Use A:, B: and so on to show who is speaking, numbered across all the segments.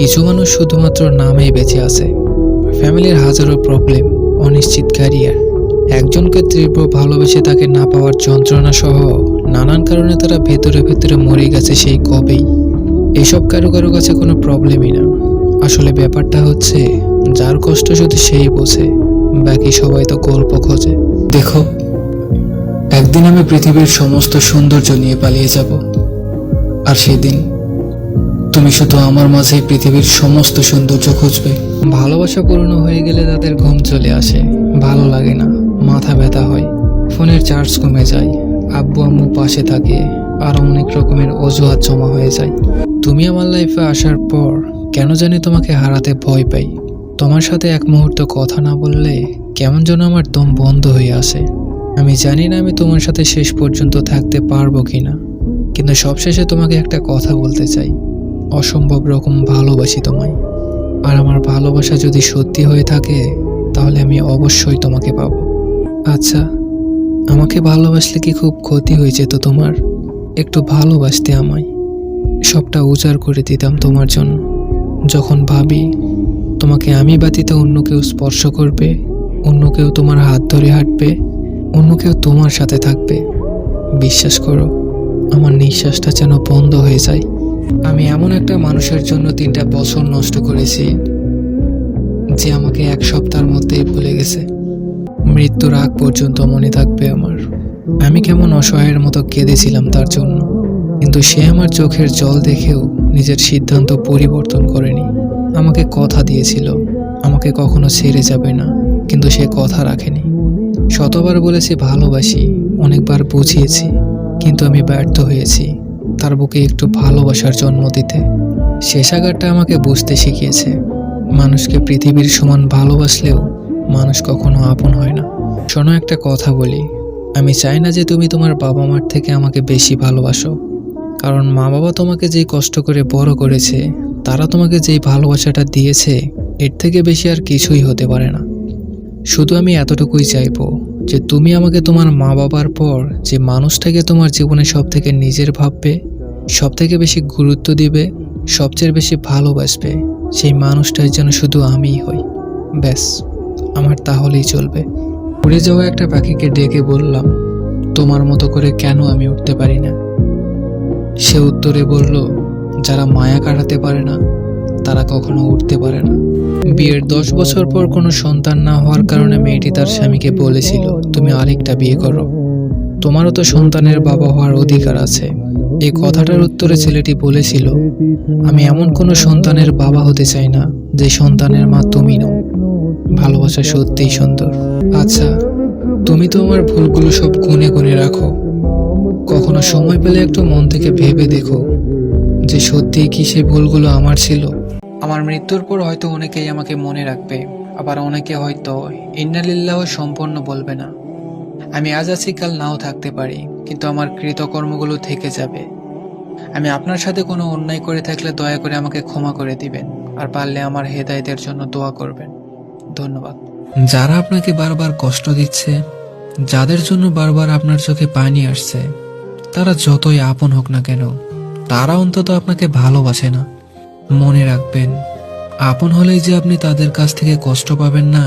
A: কিছু মানুষ শুধুমাত্র নামেই বেঁচে আছে। ফ্যামিলির হাজারো প্রবলেম, অনিশ্চিত ক্যারিয়ার, একজনকে তীব্র ভালোবেসে তাকে না পাওয়ার যন্ত্রণা সহ নানান কারণে তারা ভেতরে ভেতরে মরে গেছে সেই কবেই। এসব কারো কারো কাছে কোনো প্রবলেমই না। আসলে ব্যাপারটা হচ্ছে, যার কষ্ট শুধু সেই বোঝে, বাকি সবাই তো গল্প খোঁজে। দেখো, একদিন আমি পৃথিবীর সমস্ত সৌন্দর্য নিয়ে পালিয়ে যাব, আর সেদিন তুমি শুধু আমার মাঝেই পৃথিবীর সমস্ত সৌন্দর্য খুঁজবে। ভালোবাসা পুরনো হয়ে গেলে তাদের ঘুম চলে আসে, ভালো লাগে না, মাথা ব্যথা হয়, ফোনের চার্জ কমে যায়, আব্বু আম্মু পাশে থাকে, আর অনেক রকমের অজুহাত জমা হয়ে যায়। তুমি আমার লাইফে আসার পর কেন জানি তোমাকে হারাতে ভয় পাই। তোমার সাথে এক মুহূর্ত কথা না বললে কেমন যেন আমার দম বন্ধ হয়ে আসে। আমি জানি না আমি তোমার সাথে শেষ পর্যন্ত থাকতে পারবো কিনা, কিন্তু সবশেষে তোমাকে একটা কথা বলতে চাই। অসম্ভব রকম ভালোবাসি তোমায়, আর আমার ভালোবাসা যদি সত্যি হয়ে থাকে তাহলে আমি অবশ্যই তোমাকে পাবো। আচ্ছা, আমাকে ভালোবাসলে কি খুব ক্ষতি হয়ে যেত তোমার? একটু ভালোবাসতে আমায়, সবটা উজাড় করে দিতাম তোমার জন্য। যখন ভাবি তোমাকে আমি ব্যতীত অন্য কেউ স্পর্শ করবে, অন্য কেউ তোমার হাত ধরে হাঁটবে, অন্য কেউ তোমার সাথে থাকবে, বিশ্বাস করো আমার নিঃশ্বাসটা যেন বন্ধ হয়ে যায়। আমি এমন একটা মানুষের জন্য 3টা বছর নষ্ট করেছি, যে আমাকে এক সপ্তাহের মধ্যেই ভুলে গেছে। মৃত্যুর আগ পর্যন্ত মনে থাকবে আমার। আমি কেমন অসহায়ের মতো কেঁদেছিলাম তার জন্য, কিন্তু সে আমার চোখের জল দেখেও নিজের সিদ্ধান্ত পরিবর্তন করেনি। আমাকে কথা দিয়েছিল আমাকে কখনো ছেড়ে যাবে না, কিন্তু সে কথা রাখেনি। শতবার বলেছি ভালোবাসি, অনেকবার বুঝিয়েছি, কিন্তু আমি ব্যর্থ হয়েছি তার বুকে একটু ভালোবাসার জন্ম দিতে। শেষাগারটা আমাকে বুঝতে শিখিয়েছে, মানুষকে পৃথিবীর সমান ভালোবাসলেও মানুষ কখনো আপন হয় না। শোনো, একটা কথা বলি, আমি চাই না যে তুমি তোমার বাবা মার থেকে আমাকে বেশি ভালোবাসো, কারণ মা বাবা তোমাকে যেই কষ্ট করে বড় করেছে, তারা তোমাকে যেই ভালোবাসাটা দিয়েছে, এর থেকে বেশি আর কিছুই হতে পারে না। শুধু আমি এতটুকুই চাইবো যে তুমি আমাকে তোমার মা বাবার পর যে মানুষটাকে তোমার জীবনে সব থেকে নিজের ভাববে, সব থেকে বেশি গুরুত্ব দিবে, সবচেয়ে বেশি ভালোবাসবে, সেই মানুষটাই যেন শুধু আমিই হই। ব্যাস, আমার তাহলেই চলবে। উড়ে যাওয়া একটা পাখিকে ডেকে বললাম, তোমার মতো করে কেন আমি উঠতে পারি না? সে উত্তরে বলল, যারা মায়া কাটাতে পারে না তারা কখনো উঠতে পারে না। বিয়ের 10 বছর পর কোনো সন্তান না হওয়ার কারণে মেয়েটি তার স্বামীকে বলেছিল, তুমি আরেকটা বিয়ে করো, তোমারও তো সন্তানের বাবা হওয়ার অধিকার আছে। এই কথাটার উত্তরে ছেলেটি বলেছিল, আমি এমন কোনো সন্তানের বাবা হতে চাই না যে সন্তানের মা তুমি নও। ভালোবাসা সত্যিই সুন্দর। আচ্ছা, তুমি তো আমার ভুলগুলো সব গুনে গুনে রাখো, কখনো সময় পেলে একটু মন থেকে ভেবে দেখো যে সত্যিই কি সেই ভুলগুলো আমার ছিল। আমার মৃত্যুর পর হয়তো অনেকেই আমাকে মনে রাখবে, আবার অনেকে হয়তো ইন্নালিল্লাহ সম্পূর্ণ বলবে না। আমি আজ আছি, কাল নাও থাকতে পারি, কিন্তু আমার কৃতকর্মগুলো থেকে যাবে। আমি আপনার সাথে কোনো অন্যায় করে থাকলে দয়া করে আমাকে ক্ষমা করে দিবেন, আর পারলে আমার হেদায়েতের জন্য দোয়া করবেন। ধন্যবাদ। যারা আপনাকে বারবার কষ্ট দিচ্ছে, যাদের জন্য বারবার আপনার চোখে পানি আসছে, তারা যতই আপন হোক না কেন, তারা অন্তত আপনাকে ভালোবাসে না। মনে রাখবেন, আপন হলেই যে আপনি তাদের কাছ থেকে কষ্ট পাবেন না,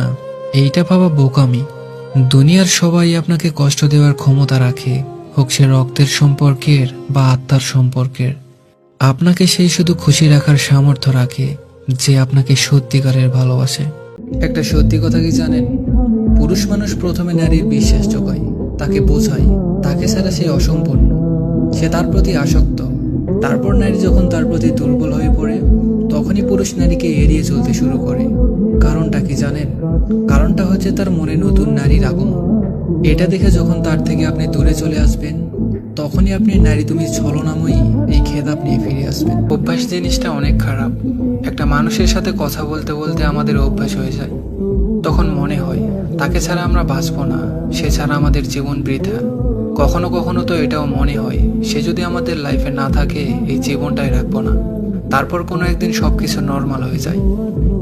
A: এইটা ভাবা বোকামি। দুনিয়ার সবাই আপনাকে কষ্ট দেওয়ার ক্ষমতা রাখে, হোক সে রক্তের সম্পর্কের বা আত্মার সম্পর্কের। আপনাকে সেই শুধু খুশি রাখার সামর্থ্য রাখে যে আপনাকে সত্যিকারের ভালোবাসে। একটা সত্যি কথা কি জানেন? পুরুষ মানুষ প্রথমে নারীর বিশ্বাস জোগায়, তাকে বোঝায় তাকে ছাড়া সে অসম্পূর্ণ, সে তার প্রতি আসক্ত। তারপর নারী যখন তার প্রতি দুর্বল হয়ে পড়ে, তখনই পুরুষ নারীকে এড়িয়ে চলতে শুরু করে। কারণটা কি জানেন? কারণটা হচ্ছে তার মনে নতুন নারীর আগমন। এটা দেখে যখন তার থেকে আপনি দূরে চলে আসবেন, তখনই আপনি নারী তুমি ছলনাময়ী এই খেতাব নিয়ে ফিরে আসবেন। অভ্যাস জিনিসটা অনেক খারাপ। একটা মানুষের সাথে কথা বলতে বলতে আমাদের অভ্যাস হয়ে যায়, তখন মনে হয় তাকে ছাড়া আমরা বাঁচবো না, সে ছাড়া আমাদের জীবন বৃথা। কখনো কখনো তো এটাও মনে হয়, সে যদি আমাদের লাইফে না থাকে এই জীবনটাই রাখবো না। তারপর কোনো একদিন সবকিছু নর্মাল হয়ে যায়,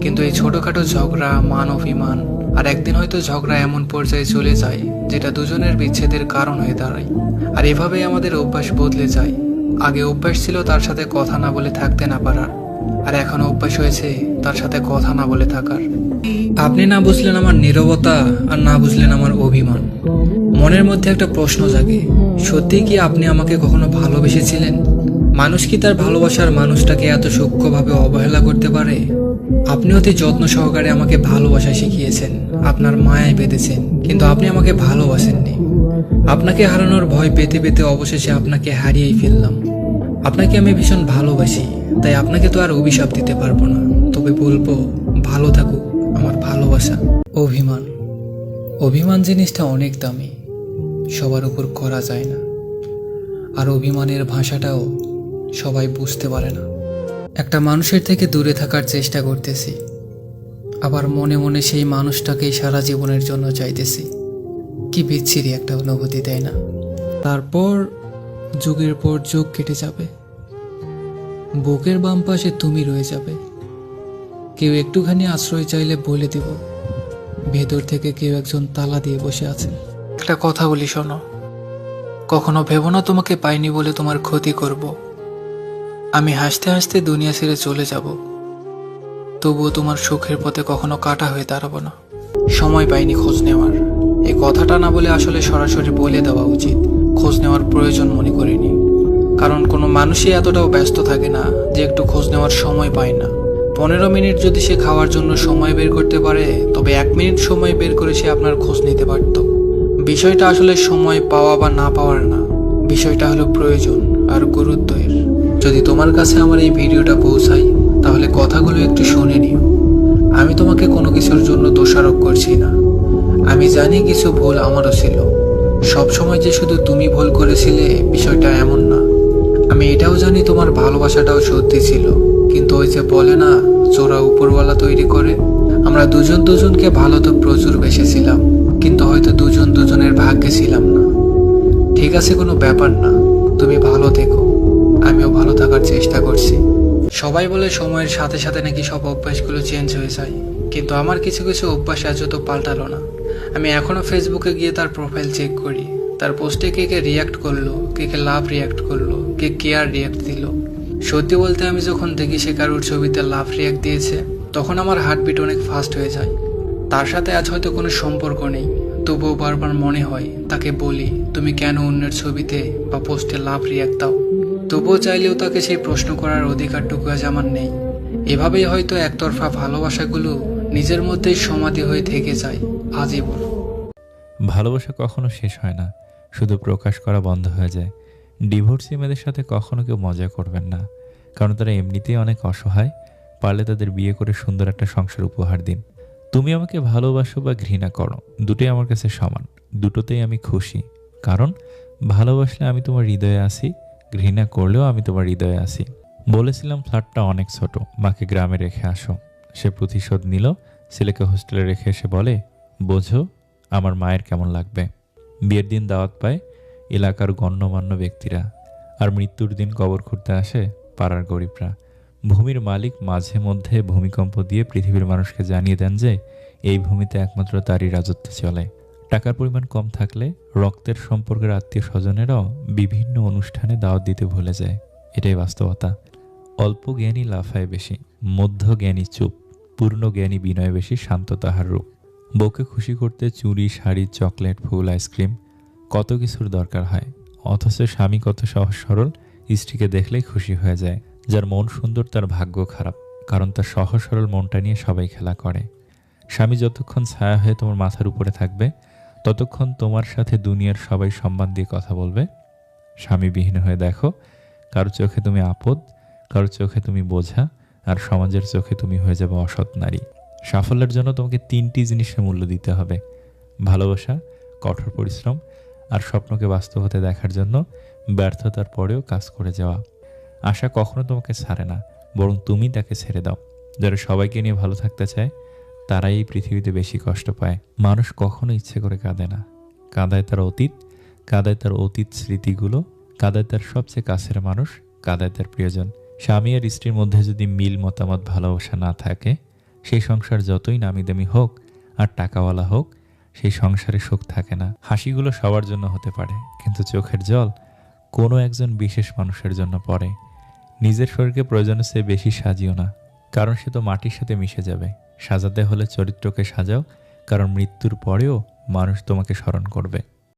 A: কিন্তু এই ছোটখাটো ঝগড়া, মান অভিমান, আর একদিন হয়তো ঝগড়া এমন পর্যায়ে চলে যায় যেটা দুজনের বিচ্ছেদের কারণ হয়ে দাঁড়ায়। আর এভাবেই আমাদের অভ্যাস বদলে যায়। আগে অভ্যাস ছিল তার সাথে কথা না বলে থাকতে না পারার, আর এখনো অভ্যাস হয়েছে তার সাথে কথা না বলে থাকার। আপনি না বুঝলেন আমার নীরবতা, আর না বুঝলেন আমার অভিমান। মনের মধ্যে একটা প্রশ্ন জাগে, সত্যি কি আপনি আমাকে কখনো ভালোবেসেছিলেন? মানুষ কি তার ভালোবাসার মানুষটাকে এত সূক্ষ্মভাবে অবহেলা করতে পারে? আপনি অতি যত্ন সহকারে আমাকে ভালোবাসা শিখিয়েছেন, আপনার মায়ায় বেঁধেছেন, কিন্তু আপনি আমাকে ভালোবাসেননি। আপনাকে হারানোর ভয় পেতে পেতে অবশেষে আপনাকে হারিয়েই ফেললাম। আপনাকে আমি ভীষণ ভালোবাসি, তাই আপনাকে তো আর অভিশাপ দিতে পারবো না, তবে বলবো ভালো থাকুক আমার ভালোবাসা। অভিমান, অভিমান জিনিসটা অনেক দামি, সবার উপর করা যায় না। আর অভিমানের ভাষাটাও সবাই বুঝতে পারে না। একটা মানুষের থেকে দূরে থাকার চেষ্টা করতেছি, আবার মনে মনে সেই মানুষটাকেই সারা জীবনের জন্য চাইতেছি। কি বিচ্ছিরি একটা অনুভূতি, তাই না? তারপর যুগের পর যুগ কেটে যাবে, বুকের বাম পাশে তুমি রয়ে যাবে। কেউ একটুখানি আশ্রয় চাইলে বলে দিব, ভেতর থেকে কেউ একজন তালা দিয়ে বসে আছেন। একটা কথা বলি শোনো, কখনো ভেবো না তোমাকে পাইনি বলে তোমার ক্ষতি করব। আমি হাসতে হাসতে দুনিয়া ছেড়ে চলে যাব, তবুও তোমার সুখের পথে কখনো কাটা হয়ে দাঁড়াবো না। সময় পাইনি খোঁজ নেওয়ার, এই কথাটা না বলে আসলে সরাসরি বলে দেওয়া উচিত। খোঁজ নেওয়ার প্রয়োজন মনে করিনি, কারণ কোনো মানুষই এতটাও ব্যস্ত থাকে না যে একটু খোঁজ নেওয়ার সময় পায় না। 15 মিনিট যদি সে খাওয়ার জন্য সময় বের করতে পারে, তবে 1 মিনিট সময় বের করে সে আপনার খোঁজ নিতে পারত। বিষয়টা আসলে সময় পাওয়া বা না পাওয়ার না, বিষয়টা হলো প্রয়োজন আর গুরুত্বের। যদি তোমার কাছে আমার এই ভিডিওটা পৌঁছায়, তাহলে কথাগুলো একটু শুনে নিও। আমি তোমাকে কোনো কিছুর জন্য দোষারোপ করছি না। আমি জানি কিছু ভুল আমারও ছিল, সবসময় যে শুধু তুমি ভুল করেছিলে বিষয়টা এমন না। আমি এটাও জানি তোমার ভালোবাসাটাও সত্যি ছিল, কিন্তু ওই যে বলে না, চোরা উপরওয়ালা তৈরি করে। আমরা দুজন দুজনকে ভালো তো প্রচুর বেসেছিলাম, কিন্তু হয়তো দুজন দুজনের ভাগ্যে ছিলাম না। ঠিক আছে, কোনো ব্যাপার না, তুমি ভালো থেকো, আমিও ভালো থাকার চেষ্টা করছি। সবাই বলে সময়ের সাথে সাথে নাকি সব অভ্যাসগুলো চেঞ্জ হয়ে যায়, কিন্তু আমার কিছু কিছু অভ্যাস আজও তো পাল্টালো না। আমি এখনো ফেসবুকে গিয়ে তার প্রোফাইল চেক করি, তার পোস্টে কে কে রিয়াক্ট করলো, কে কে লাভ রিয়াক্ট করলো, কে কেয়ার রিয়াক্ট দিল। সত্যি বলতে আমি যখন দেখি সে কারোর ছবিতে লাভ রিয়াক্ট দিয়েছে, তখন আমার হার্টবিট অনেক ফাস্ট হয়ে যায়। তার সাথে আজ হয়তো কোনো সম্পর্ক নেই, তবুও বারবার মনে হয় তাকে বলি, তুমি কেন অন্যের ছবিতে বা পোস্টে লাভ রিয়াক্ট দাও? তবুও চাইলেও তাকে সেই প্রশ্ন করার অধিকারটুকু আজ আমার নেই। এভাবেই হয়তো একতরফা ভালোবাসাগুলো নিজের মধ্যেই সমাধি হয়ে থেকে যায় আজীবন।
B: ভালোবাসা কখনো শেষ হয় না, শুধু প্রকাশ করা বন্ধ হয়ে যায়। ডিভোর্সি মেয়েদের সাথে কখনো কেউ মজা করবেন না, কারণ তারা এমনিতেই অনেক অসহায়। পারলে তাদের বিয়ে করে সুন্দর একটা সংসার উপহার দিন। তুমি আমাকে ভালোবাসো বা ঘৃণা করো, দুটোই আমার কাছে সমান, দুটোতেই আমি খুশি। কারণ ভালোবাসলে আমি তোমার হৃদয়ে আসি, ঘৃণা করলেও আমি তোমার হৃদয়ে আসি। বলেছিলাম ফ্ল্যাটটা অনেক ছোট, মাকে গ্রামে রেখে আসো। সে প্রতিশোধ নিল, ছেলেকে হোস্টেলে রেখে এসে বলে, বোঝো আমার মায়ের কেমন লাগবে। বিয়ের দিন দাওয়াত পায় এলাকার গণ্যমান্য ব্যক্তিরা, আর মৃত্যুর দিন কবর খুঁড়তে আসে পাড়ার গরিবরা। ভূমির মালিক মাঝে মধ্যে ভূমিকম্প দিয়ে পৃথিবীর মানুষকে জানিয়ে দেন যে এই ভূমিতে একমাত্র তারই রাজত্ব চলে। টাকার পরিমাণ কম থাকলে রক্তের সম্পর্কের আত্মীয় স্বজনেরাও বিভিন্ন অনুষ্ঠানে দাওয়াত দিতে ভুলে যায়। এটাই বাস্তবতা। অল্প জ্ঞানী লাফায় বেশি, মধ্য জ্ঞানী চুপ, পূর্ণ জ্ঞানী বিনয় বেশি, শান্ত তাহার রূপ। বউকে খুশি করতে চুড়ি, শাড়ি, চকলেট, ফুল, আইসক্রিম, কত কিছুর দরকার হয়, অথচ স্বামী কত সহজ সরল, স্ত্রীকে দেখলেই খুশি হয়ে যায়। যার মন সুন্দর তার ভাগ্য খারাপ, কারণ তার সহজ সরল মনটা নিয়ে সবাই খেলা করে। স্বামী যতক্ষণ ছায়া হয়ে তোমার মাথার উপরে থাকবে, ততক্ষণ তোমার সাথে দুনিয়ার সবাই সম্মান দিয়ে কথা বলবে। স্বামীবিহীন হয়ে দেখো, কারো চোখে তুমি আপদ, কারো চোখে তুমি বোঝা, আর সমাজের চোখে তুমি হয়ে যাবে অসৎ নারী। সাফল্যের জন্য তোমাকে 3টি জিনিসের মূল্য দিতে হবে: ভালোবাসা, কঠোর পরিশ্রম, আর স্বপ্নকে বাস্তব হতে দেখার জন্য ব্যর্থতার পরেও কাজ করে যাওয়া। আশা কখনো তোমাকে ছাড়ে না, বরং তুমি তাকে ছেড়ে দাও। যারা সবাইকে নিয়ে ভালো থাকতে চায়, তারাই এই পৃথিবীতে বেশি কষ্ট পায়। মানুষ কখনো ইচ্ছে করে কাঁদে না, কাঁদায় তার অতীত, কাঁদায় তার অতীত স্মৃতিগুলো, কাঁদায় তার সবচেয়ে কাছের মানুষ, কাঁদায় তার প্রিয়জন। স্বামী আর স্ত্রীর মধ্যে যদি মিল, মতামত, ভালোবাসা না থাকে, সেই সংসার যতই নামি দামি হোক আর টাকাওয়ালা হোক, সেই সংসারে সুখ থাকে না। হাসিগুলো সবার জন্য হতে পারে, কিন্তু চোখের জল কোনো একজন বিশেষ মানুষের জন্য পড়ে। নিজের শরীরকে প্রয়োজনের চেয়ে বেশি সাজিও না, কারণ সে তো মাটির সাথে মিশে যাবে। সাজাতে হলে চরিত্রকে সাজাও, কারণ মৃত্যুর পরেও মানুষ তোমাকে স্মরণ করবে।